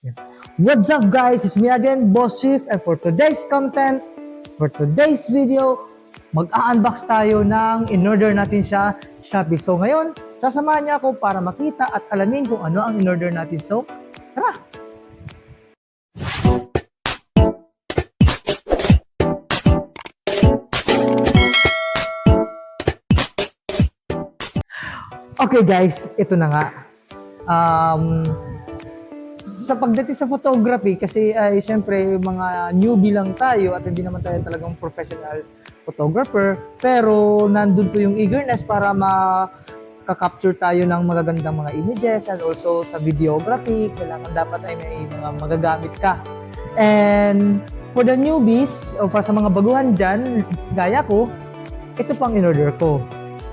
Yeah. What's up guys? It's me again, Boss Chief, and for today's content, for today's video, mag-unbox tayo ng in-order natin siya Shopee. So ngayon, sasamahan niya ako para makita at alamin kung ano ang in-order natin. So, tara! Okay guys, ito na nga. Sa pagdating sa photography, kasi ay syempre mga newbie lang tayo at hindi naman tayo talagang professional photographer, pero nandun po yung eagerness para makaka-capture tayo ng magagandang mga images, and also sa videography, kailangan dapat ay may mga magagamit ka. And for the newbies, o para sa mga baguhan dyan, gaya ko, ito pang in-order ko.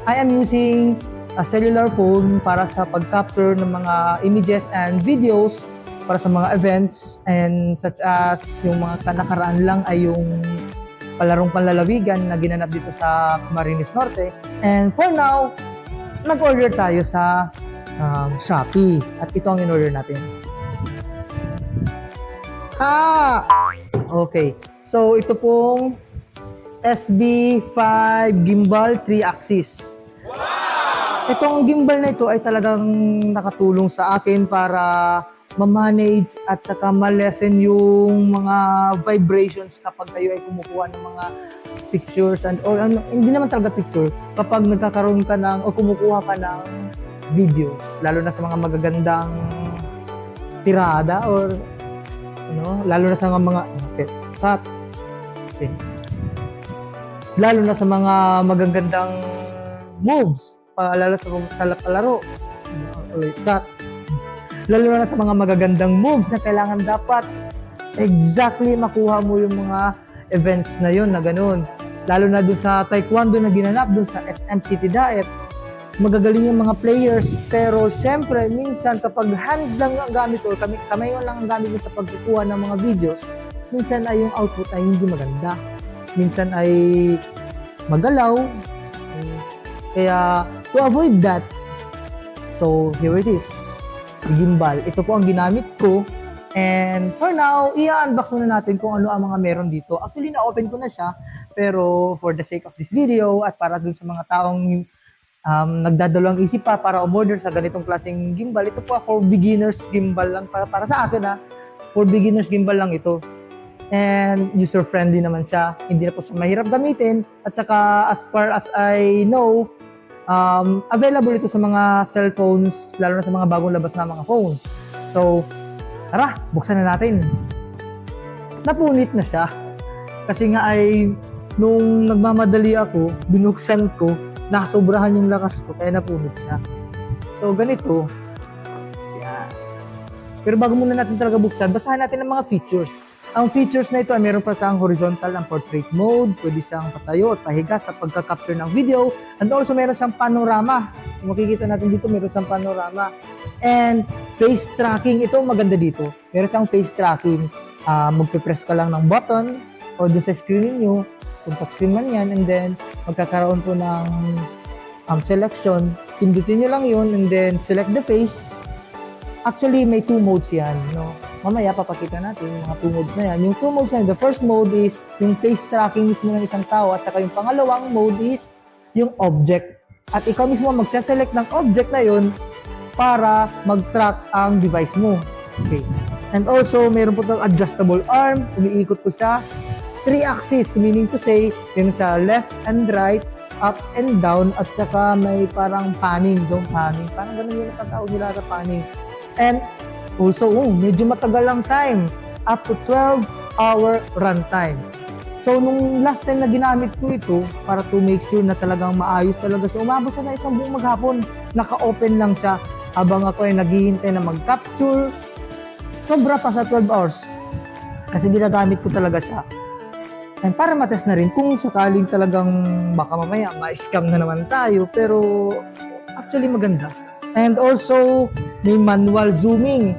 I am using a cellular phone para sa pag-capture ng mga images and videos para sa mga events, and such as yung mga nakaraan lang ay yung palarong panlalawigan na ginanap dito sa Camarines Norte. And for now, nag-order tayo sa Shopee at ito ang in-order natin. Okay. So ito pong SB5 gimbal 3-axis. Itong gimbal na ito ay talagang nakatulong sa akin para ma-manage at saka ma-lessen yung mga vibrations kapag kayo ay kumukuha ng mga pictures or hindi naman talaga picture, kapag nagkakaroon ka ng o kumukuha ka ng videos, lalo na sa mga magagandang tirada or lalo na sa mga lalo na sa mga magagandang moves, lalo sa kalaro, lalo na sa mga magagandang moves na kailangan dapat exactly makuha mo yung mga events na yun na ganun. Lalo na dun sa taekwondo na ginanap dun sa SM City Daet, magagaling yung mga players, pero syempre minsan kapag hand lang ang gamit o kamay lang ang gamit sa pagkukuha ng mga videos, minsan ay yung output ay hindi maganda, minsan ay magalaw. Kaya to avoid that, so here it is, gimbal. Ito po ang ginamit ko. And for now, i-unbox muna natin kung ano ang mga meron dito. Actually, na-open ko na siya. Pero for the sake of this video at para dun sa mga taong nagdadalawang isip pa para umorder sa ganitong klaseng gimbal, ito po for beginners gimbal lang. Para sa akin for beginners gimbal lang ito. And user-friendly naman siya. Hindi na po siya mahirap gamitin. At saka as far as I know, available ito sa mga cellphones, lalo na sa mga bagong labas na mga phones. So, tara, buksan na natin. Napunit na siya. Kasi nga ay, nung nagmamadali ako, binuksan ko, nakasobrahan yung lakas ko, kaya napunit siya. So, ganito. Yan. Pero bago muna natin talaga buksan, basahan natin ang mga features. Ang features na ito ay meron pa siyang horizontal ang portrait mode, pwede siyang patayo at pahiga sa pagka-capture ng video, and also meron siyang panorama. Kung makikita natin dito, meron siyang panorama. And face tracking, ito maganda dito. Meron siyang face tracking. Magpe-press ka lang ng button o dun sa screen niyo, kung touchscreen man yan, and then magkakaroon po ng selection. Pindutin nyo lang yun, and then select the face. Actually, may 2 modes yan, no? Mamaya papakita natin yung mga 2 modes na yan. Yung 2 modes na yan, the first mode is yung face tracking mismo ng isang tao, at saka yung pangalawang mode is yung object. At ikaw mismo magsaselect ng object na yun para mag-track ang device mo. Okay. And also, meron po itong adjustable arm. Umiikot po siya. 3-axis, meaning to say, meron siya left and right, up and down, at saka may parang panning, zone panning. Parang ganun yung natatawag nila sa panning. And also, medyo matagal lang time. Up to 12-hour runtime. So, nung last time na ginamit ko ito, para to make sure na talagang maayos talaga siya, umabot siya na isang buong maghapon. Naka-open lang siya habang ako ay naghihintay na mag-capture. Sobra pa sa 12 hours. Kasi ginagamit ko talaga siya. And para matest na rin, kung sakaling talagang baka mamaya ma-scam na naman tayo, pero actually maganda. And also, may manual zooming.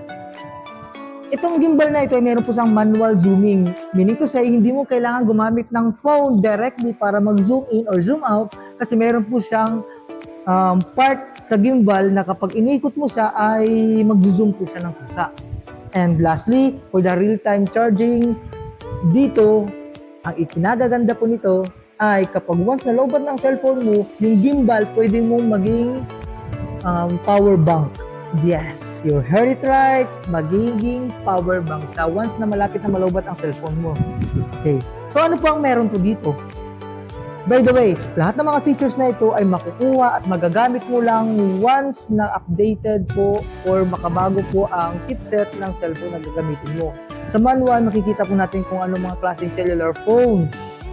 Itong gimbal na ito ay meron po siyang manual zooming. Meaning to say, hindi mo kailangan gumamit ng phone directly para mag-zoom in or zoom out, kasi meron po siyang part sa gimbal na kapag inikot mo siya ay mag-zoom po siya ng kusa. And lastly, for the real-time charging, dito, ang ikinagaganda po nito ay kapag once na lobat ng cellphone mo, yung gimbal pwede mong maging power bank. Yes, you heard it right, magiging power bank siya once na malapit na malobat ang cellphone mo. Okay, so ano po ang meron po dito? By the way, lahat ng mga features na ito ay makukuha at magagamit mo lang once na updated po or makabago po ang chipset ng cellphone na gagamitin mo. Sa manual, makikita po natin kung ano mga klaseng cellular phones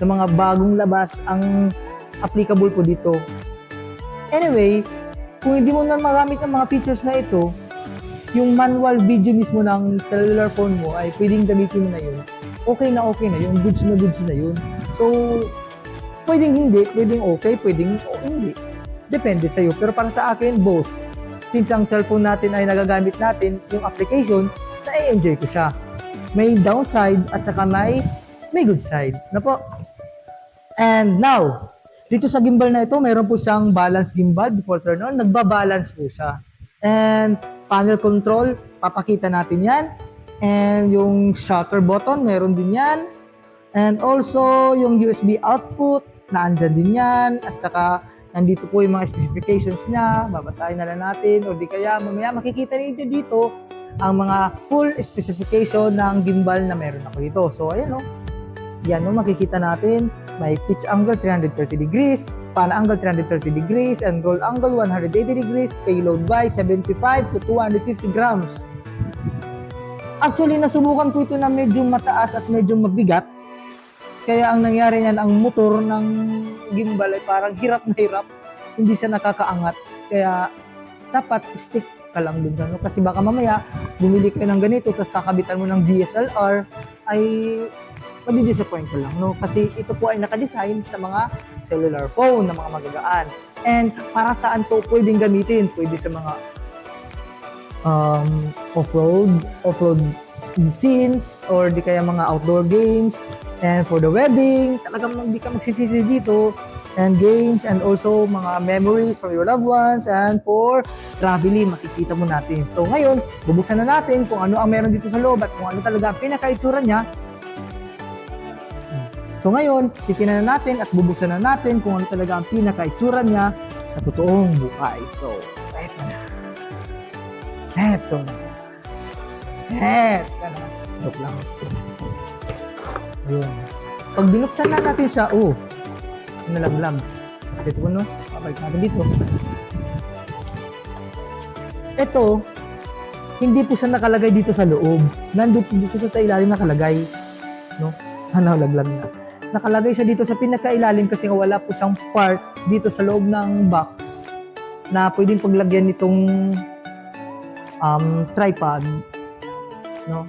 na mga bagong labas ang applicable po dito. Anyway, kung hindi mo na magamit ang mga features na ito, yung manual video mismo ng cellular phone mo ay pwedeng gamitin mo na yun. Okay na yun, goods na yun. So, pwedeng hindi, pwedeng okay, pwedeng hindi. Depende sa'yo. Pero para sa akin, both. Since ang cellphone natin ay nagagamit natin, yung application, na-enjoy ko siya. May downside at saka may good side. Na po. And now, dito sa gimbal na ito, mayroon po siyang balance gimbal before turn on. Nagbabalance po siya. And panel control, papakita natin yan. And yung shutter button, meron din yan. And also, yung USB output, naandyan din yan. At saka, nandito po yung mga specifications niya. Babasahin na lang natin. O di kaya, mamaya makikita niyo dito ang mga full specification ng gimbal na meron ako dito. So, ayan o. Yan o, makikita natin. May pitch angle 330 degrees, pan angle 330 degrees, and roll angle 180 degrees, payload wise 75 to 250 grams. Actually, nasubukan ko ito na medyo mataas at medyo mabigat. Kaya ang nangyari niyan, ang motor ng gimbal ay parang hirap na hirap. Hindi siya nakakaangat. Kaya dapat stick ka lang dun. No? Kasi baka mamaya, bumili ka ng ganito, tapos kakabitan mo ng DSLR, ay madi-disappoint ka lang. No? Kasi ito po ay nakadesign sa mga cellular phone na mga magagaan. And para saan to pwedeng gamitin? Pwede sa mga off-road scenes, or di kaya mga outdoor games. And for the wedding, talagang hindi ka magsisisi dito. And games, and also mga memories from your loved ones, and for traveling, makikita mo natin. So ngayon, bubuksan na natin kung ano ang meron dito sa loob at kung ano talaga ang pinaka-itsura niya. So ngayon, titingnan na natin at bubuksan na natin kung ano talaga ang pinaka-itsura niya sa totoong buhay. So, eto na. Eto na. Eto na. Joke lang. Ayun. Pag binuksan na natin siya, nalaglag. Dito po, no? Papalik natin dito. Ito, hindi po siya nakalagay dito sa loob. Nandito dito sa ilalim nakalagay. No? Nalaglag na. Nakalagay siya dito sa pinakailalim kasi wala po siyang part dito sa loob ng box na pwedeng paglagyan nitong tripod. No?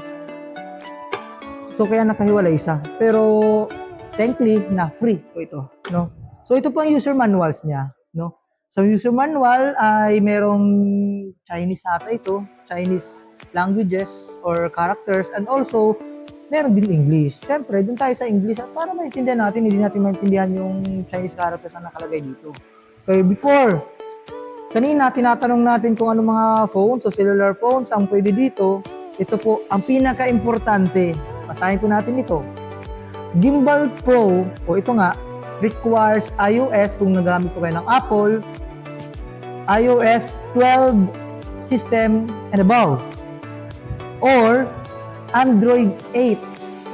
So kaya nakahiwalay siya. Pero thankfully na free po ito, no? So ito po ang user manuals niya, no? Sa user manual ay merong Chinese ata ito, Chinese languages or characters, and also meron din English. Siyempre, dun tayo sa English at para maintindihan natin, hindi natin maintindihan yung Chinese characters na nakalagay dito. Okay, before, kanina tinatanong natin kung ano mga phones o cellular phones ang pwede dito. Ito po ang pinaka-importante. Basahin po natin ito. Gimbal Pro, o ito nga, requires iOS kung nagamit po kayo ng Apple, iOS 12 system and above, or Android 8.0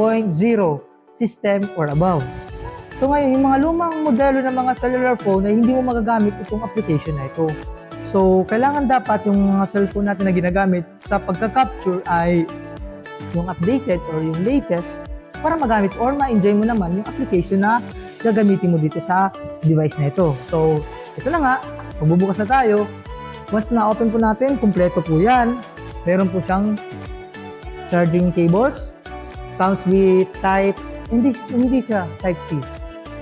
system or above. So ngayon, yung mga lumang modelo ng mga cellular phone ay hindi mo magagamit itong application na ito. So, kailangan dapat yung mga cellphone natin na ginagamit sa pagka-capture ay yung updated or yung latest para magamit or ma-enjoy mo naman yung application na gagamitin mo dito sa device na ito. So, ito na nga, magbubukas na tayo. Once na-open po natin, kumpleto po yan. Meron po siyang charging cables. Comes with hindi siya Type-C.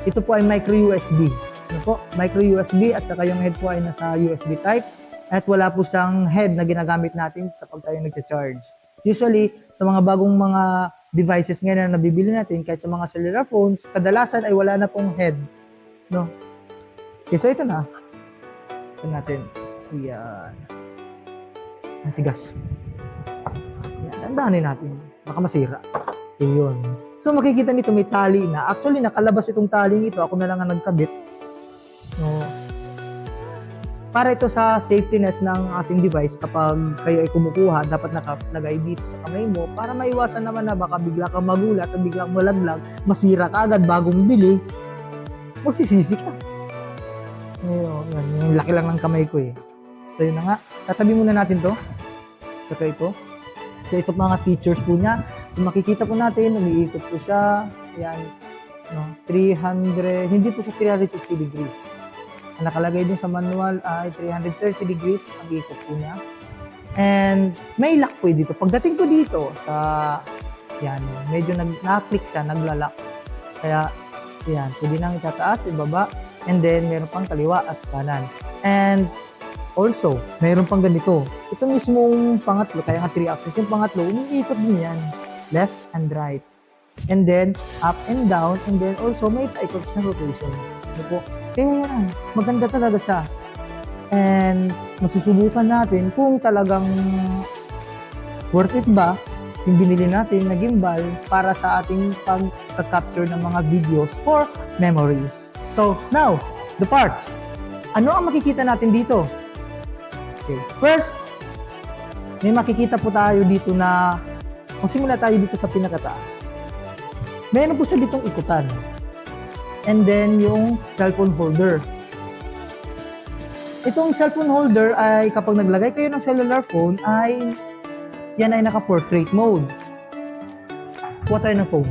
Ito po ay micro USB. Ano po? Micro USB at saka yung head po ay nasa USB type. At wala po siyang head na ginagamit natin kapag tayo nagcha-charge. Usually, sa mga bagong mga devices ngayon na nabibili natin, kahit sa mga cellular phones, kadalasan ay wala na pong head. No? Okay, so ito na. Ito natin. Ayan. Ang tigas. Dandahanin natin. Baka masira. Yun. So makikita nito may tali na. Actually, nakalabas itong taling ito. Ako na lang ang nagkabit. No. Para ito sa safetyness ng ating device, kapag kayo ay kumukuha, dapat nakalagay dito sa kamay mo para maiwasan naman na baka bigla kang magulat at bigla kang malaglag, masira ka agad bagong bili, magsisisi ka. Yan, yung laki lang ng kamay ko eh. So yun na nga, tatabi muna natin to. Tsaka ito. So ito mga features po niya. Kung makikita po natin, umiikot po siya. Yan, no, 300, hindi po siya 360 degrees. Ang nakalagay dun sa manual ay 330 degrees ang ikot po niya. And may lock po dito. Pagdating ko dito sa, yan, medyo na-click siya, naglalak. Kaya, yan, pwede nang itataas, ibaba, and then meron pang kaliwa at kanan. And also, meron pang ganito. Ito mismong pangatlo, kaya nga 3 axis, yung pangatlo, umiikot din yan. Left and right. And then, up and down, and then also may paikot sa rotation. Ano po? Kaya yan, maganda talaga siya. And masusubukan natin kung talagang worth it ba yung binili natin na gimbal para sa ating pag-capture ng mga videos for memories. So, now, the parts. Ano ang makikita natin dito? Okay. First, may makikita po tayo dito na, magsimula tayo dito sa pinakataas. Meron po siya ditong ikutan. And then yung cellphone holder. Itong cellphone holder ay kapag naglagay kayo ng cellular phone ay yan ay naka-portrait mode. Kuha tayo ng phone.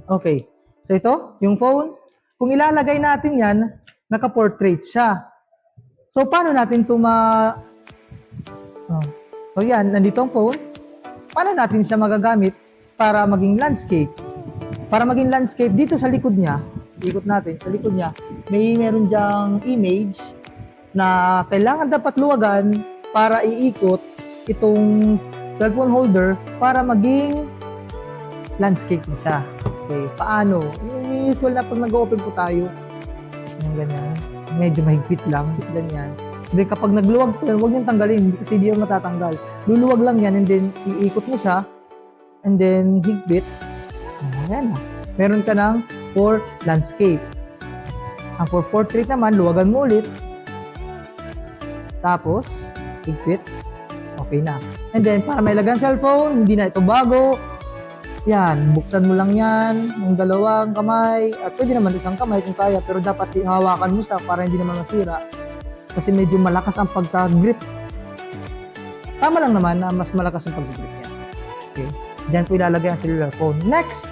Okay. So ito, yung phone. Kung ilalagay natin yan, naka-portrait siya. So, paano natin ito So, yan. Nandito ang phone. Paano natin siya magagamit para maging landscape? Para maging landscape, dito sa likod niya, ikot natin, sa likod niya, meron diyang image na kailangan dapat luwagan para iikot itong cellphone holder para maging landscape na siya. Okay, paano? Yung usual na pag nag-open po tayo, yung ganyan. Medyo mahigpit lang, ganyan. Then kapag nagluwag po yan, huwag niyong tanggalin kasi hindi yung matatanggal. Luluwag lang yan and then iikot mo siya and then higpit. Ayan na. Meron ka ng for landscape. Ang for portrait naman, luwagan mo ulit. Tapos, higpit. Okay na. And then, para may lagang cellphone, hindi na ito bago. Yan, buksan mo lang yan, ng dalawang kamay, at pwede naman isang kamay kung kaya, pero dapat hawakan mo siya para hindi naman masira. Kasi medyo malakas ang pagka-grip. Tama lang naman na mas malakas ang pag-grip niya. Okay, diyan po ilalagay ang cellular phone. Next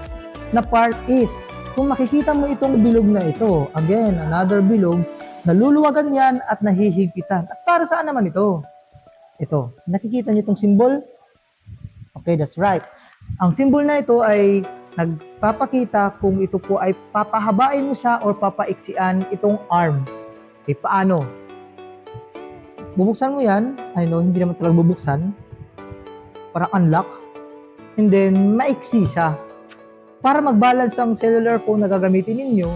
na part is, kung makikita mo itong bilog na ito, again, another bilog, naluluwagan yan at nahihigpitan. At para saan naman ito? Ito, nakikita niyo itong symbol? Okay, that's right. Ang symbol na ito ay nagpapakita kung ito po ay papahabain mo siya or papaiksian itong arm. Okay, paano? Bubuksan mo yan. I know, hindi naman talaga bubuksan. Parang unlock. And then, maiksi siya. Para mag-balance ang cellular phone na gagamitin ninyo,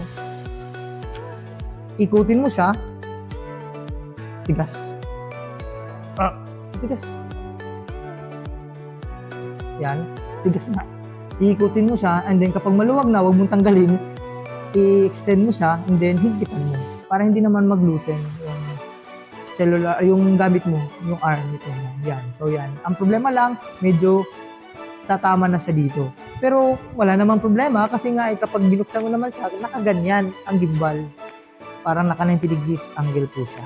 ikutin mo siya. Tigas. Tigas. Yan. Tigas na. Iikutin mo siya, and then kapag maluwag na, huwag mong tanggalin, i-extend mo siya, and then higpitan mo. Para hindi naman mag-loosen yung cellular, yung gamit mo, yung arm nito. Yan. So yan. Ang problema lang, medyo tatama na siya dito. Pero wala namang problema kasi nga kapag binuksan mo naman siya, nakaganyan ang gimbal. Parang naka 90 degrees angle po siya.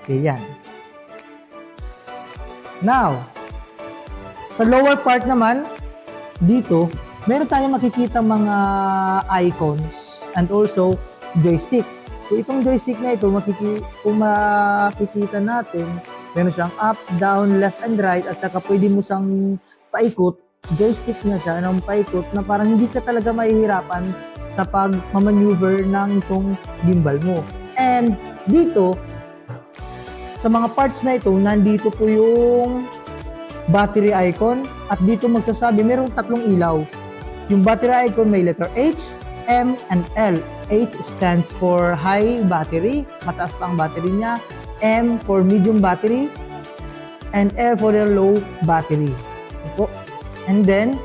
Okay, yan. Now, sa lower part naman, dito, meron tayong makikita mga icons and also joystick. So, itong joystick na ito, kung makikita natin, meron siyang up, down, left, and right, at saka pwede mo siyang paikot. Joystick na siya ng paikot na parang hindi ka talaga mahihirapan sa pag-maneuver ng itong gimbal mo. And dito, sa mga parts na ito, nandito po yung battery icon at dito magsasabi, merong tatlong ilaw. Yung battery icon may letter H M and L. H stands for high battery, mataas pa ang battery niya. M for medium battery, and L for the low battery. Ito. And then,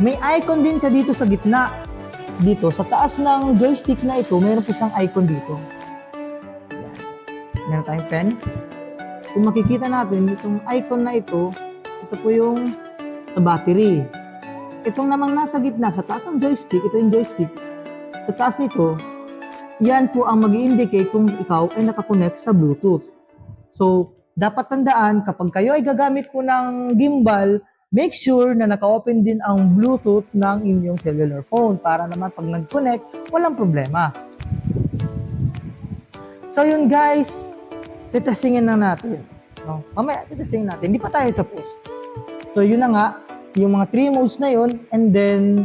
may icon din siya dito sa gitna. Dito, sa taas ng joystick na ito, mayroon po siyang icon dito. Yan. Meron tayong pen. Kung makikita natin, itong icon na ito po yung sa battery. Itong namang nasa gitna, sa taas ng joystick, ito yung joystick. Sa taas nito, yan po ang mag-i-indicate kung ikaw ay nakakonect sa Bluetooth. So, dapat tandaan, kapag kayo ay gagamit po ng gimbal, make sure na naka-open din ang Bluetooth ng inyong cellular phone para naman pag nag-connect, walang problema. So yun guys, titestingin na natin. No? Mamaya titestingin natin, hindi pa tayo tapos. So yun na nga, yung mga 3 modes na yun, and then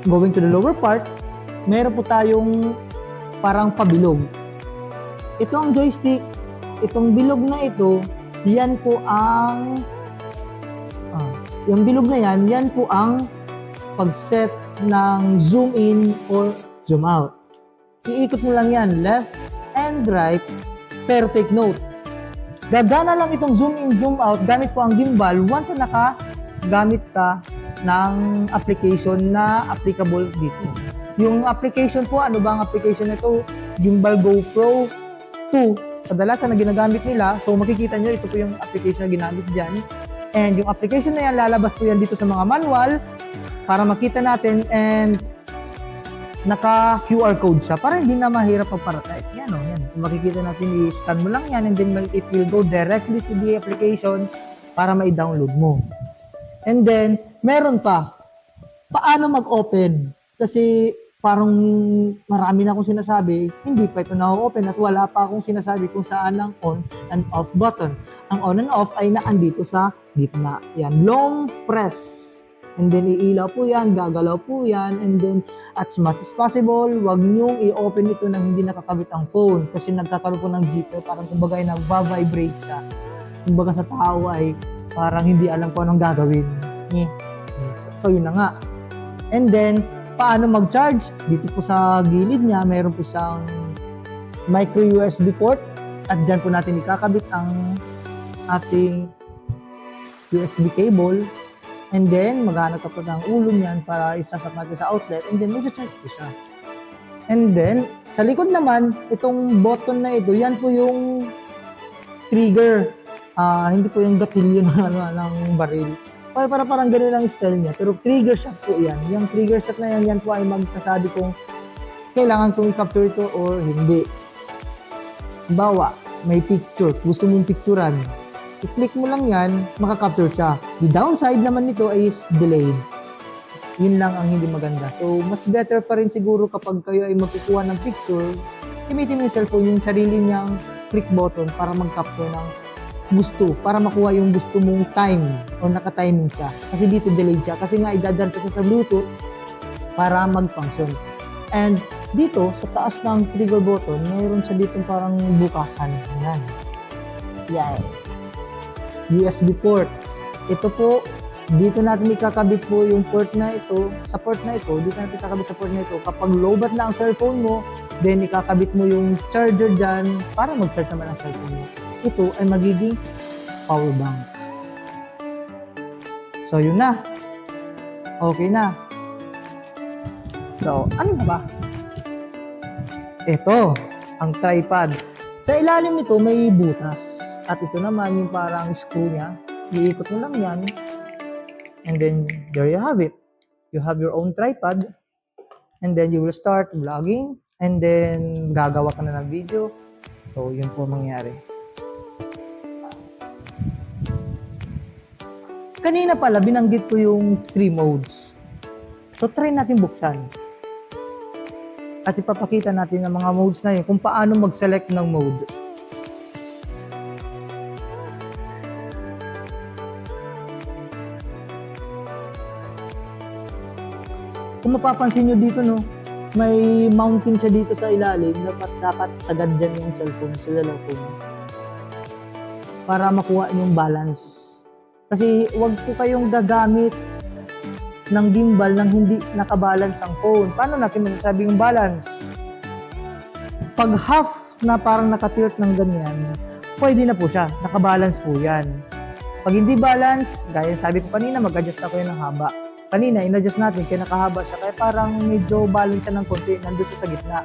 going to the lower part, meron po tayong parang pabilog. Ito ang joystick, itong bilog na ito, yan po ang yung bilog na yan po ang pag-set ng zoom in or zoom out. Iikot mo lang yan, left and right, pero take note. Gagana lang itong zoom in, zoom out, gamit po ang gimbal once na nakagamit ka ng application na applicable dito. Yung application po, ano ba ang application nito? Gimbal GoPro 2. Kadalasan na ginagamit nila, so makikita nyo, ito po yung application na ginamit dyan. And yung application na yan, lalabas po yan dito sa mga manual para makita natin, and naka-QR code siya para hindi na mahirap pagparatype. Yan o, yan. Kung makikita natin, i-scan mo lang yan and then it will go directly to the application para ma-download mo. And then, meron pa, paano mag-open? Kasi parang marami na akong sinasabi, hindi pa ito na-open at wala pa akong sinasabi kung saan ang on and off button. Ang on and off ay naandito sa gitna. Yan, long press. And then iilaw po yan, gagalaw po yan, and then as much as possible, wag niyong i-open ito nang hindi nakakabit ang phone kasi nagkakaroon po ng jitter, parang kumbaga ay nagva-vibrate siya. Kumbaga sa tao ay parang hindi alam kung anong gagawin. So yun na nga. And then, paano mag-charge? Dito po sa gilid niya, mayroon po siyang micro USB port at dyan po natin ikakabit ang ating USB cable. And then, maghanap ka po ng ulo niyan para isasak natin sa outlet and then mag-charge po siya. And then, sa likod naman, itong button na ito, yan po yung trigger. Hindi po yung gatilyo ng baril. Parang gano'n lang style niya. Pero trigger shot po yan. Yung trigger shot na yan po ay magsasabi kung kailangan kong i-capture ito or hindi. Bawa, may picture. Gusto mong picturean. I-click mo lang yan, makaka-capture siya. The downside naman nito is delayed. Yun lang ang hindi maganda. So, much better pa rin siguro kapag kayo ay magkukuha ng picture, gamitin mo yung cellphone, yung sarili niyang click button para mag-capture ng gusto, para makuha yung gusto mong time o naka-timing siya. Kasi dito delayed siya. Kasi nga idadaan siya sa Bluetooth para mag-function. And dito, sa taas ng trigger button, mayroon siya dito parang bukasan. Yan. Yan. USB port. Ito po, dito natin ikakabit po yung port na ito. Sa port na ito, dito natin ikakabit sa port na ito. Kapag lowbat na ang cellphone mo, then ikakabit mo yung charger dyan para mag-charge naman ang cellphone mo. Ito ay magiging power bank. So, yun na. Okay na. So, ano na ba? Ito, ang tripod. Sa ilalim nito, may butas. At ito naman yung parang screw niya. Iikot mo lang yan. And then, there you have it. You have your own tripod. And then, you will start vlogging. And then, gagawa ka na ng video. So, yun po mangyari. Kanina pala, binanggit ko yung 3 modes. So, try natin buksan. At ipapakita natin ang mga modes na yun kung paano mag-select ng mode. Kung mapapansin nyo dito, no, may mounting siya dito sa ilalim. Dapat sagad dyan yung cellphone, cellular phone. Para makuha yung balance. Kasi wag po kayong gagamit ng gimbal nang hindi nakabalance ang phone. Paano natin masasabing balance? Pag half na parang nakatilt ng ganyan, pwede na po siya. Nakabalance po yan. Pag hindi balance, gaya sabi ko kanina, mag-adjust ako yun ng haba. Kanina, in-adjust natin, kaya nakahaba siya. Kaya parang medyo balance siya ng konti, nandun siya sa gitna.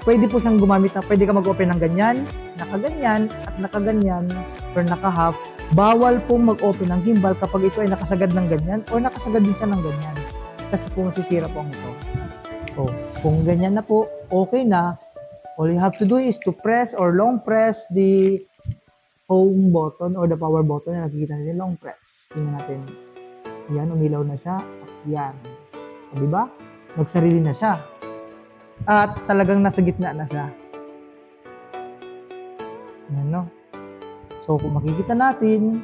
Pwede po siyang gumamit na, pwede ka mag-open ng ganyan, nakaganyan, at nakaganyan, or naka-half. Bawal pong mag-open ng gimbal kapag ito ay nakasagad ng ganyan, or nakasagad din siya ng ganyan. Kasi po masisira po ang ito. So, kung ganyan na po, okay na. All you have to do is to press or long press the home button or the power button na nakikita natin, long press. Tingnan natin. Yan, umilaw na siya. Yan. O, diba? Nagsarili na siya. At talagang nasa gitna na siya. Yan, no? So, kung makikita natin,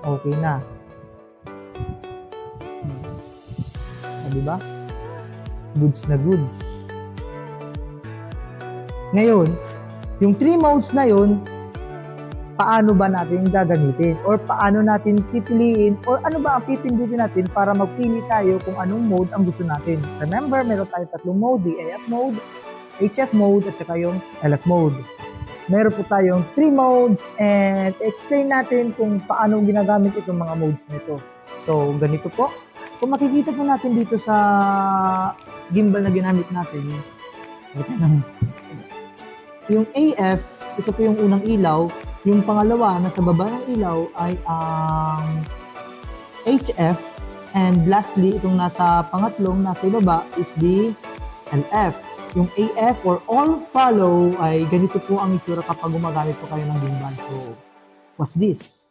okay na. O, diba? Goods na goods. Ngayon, yung 3 modes na yun, paano ba natin gagamitin? Or paano natin pipiliin? Or ano ba ang pipindutin natin para magpili tayo kung anong mode ang gusto natin? Remember, meron tayo 3 mode, the AF mode, HF mode, at saka yung LF mode. Meron po tayong 3 modes and explain natin kung paano ginagamit itong mga modes nito. So, ganito po. Kung makikita po natin dito sa gimbal na ginamit natin, yung AF, ito po yung unang ilaw. Yung pangalawa, nasa baba ng ilaw ay ang HF. And lastly, itong nasa pangatlong, nasa ibaba is the LF. Yung AF or all follow ay ganito po ang itsura kapag gumagamit po kayo ng gimbal. So, what's this?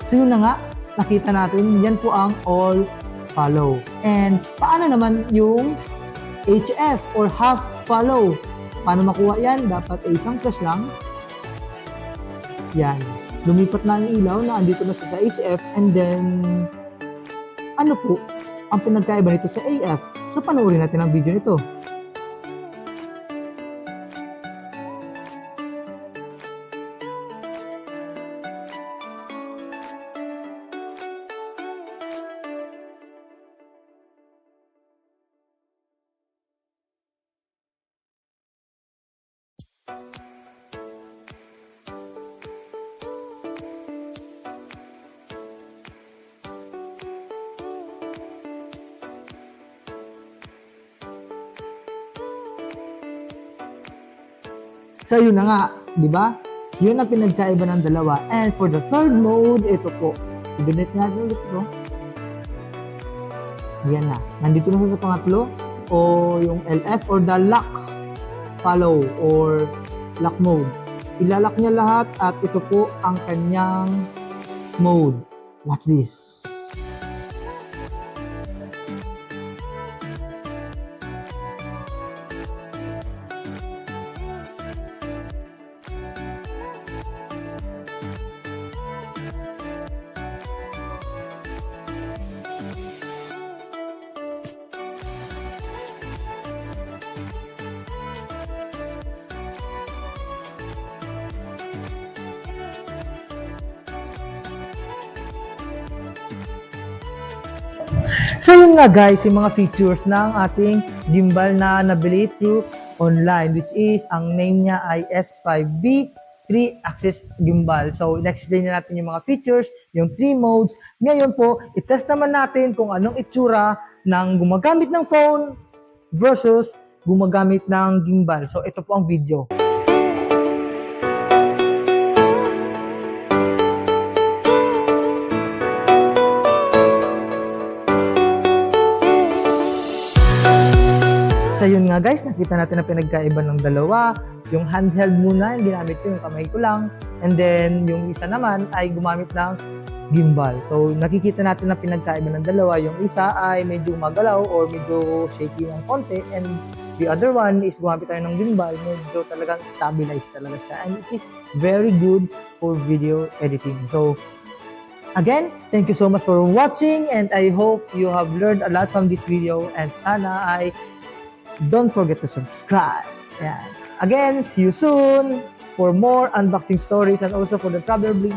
So yun na nga, nakita natin, yan po ang all follow. And paano naman yung HF or half follow? Paano makuha yan? Dapat ay isang press lang. Yan. Lumipat na ang ilaw na andito na sa HF and then ano po ang pinagkaiba nito sa AF? So panoorin natin ang video nito. So yun na nga, di ba? Yun ang pinagkaiba ng dalawa. And for the third mode, ito po. I-donate natin ulit ito. Ayan na. Nandito na siya sa pangatlo. O yung LF or the lock follow or lock mode. Ilalak niya lahat at ito po ang kanyang mode. Watch this. So yun nga guys, yung mga features ng ating gimbal na nabili through online, which is, ang name niya ay S5B 3-axis gimbal. So, in-explain na natin yung mga features, yung 3 modes. Ngayon po, itest naman natin kung anong itsura ng gumagamit ng phone versus gumagamit ng gimbal. So, ito po ang video. So yun nga guys, nakita natin na pinagkaiba ng dalawa. Yung handheld muna, yung ginamit ko, yung kamay ko lang. And then, yung isa naman ay gumamit ng gimbal. So, nakikita natin na pinagkaiba ng dalawa. Yung isa ay medyo magalaw or medyo shaky ng konti. And The other one is gumamit tayo ng gimbal, medyo talagang stabilized talaga siya. And it is very good for video editing. So, again, thank you so much for watching and I hope you have learned a lot from this video and sana ay don't forget to subscribe. Yeah. Again, see you soon for more unboxing stories and also for the traveling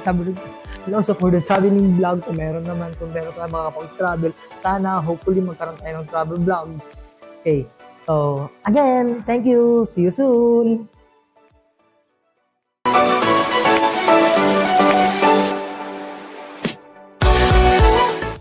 and also for the traveling vlog kung meron pa makakapag-travel. Sana, hopefully, magkaroon tayo ng travel vlogs. Okay. So, again, thank you. See you soon.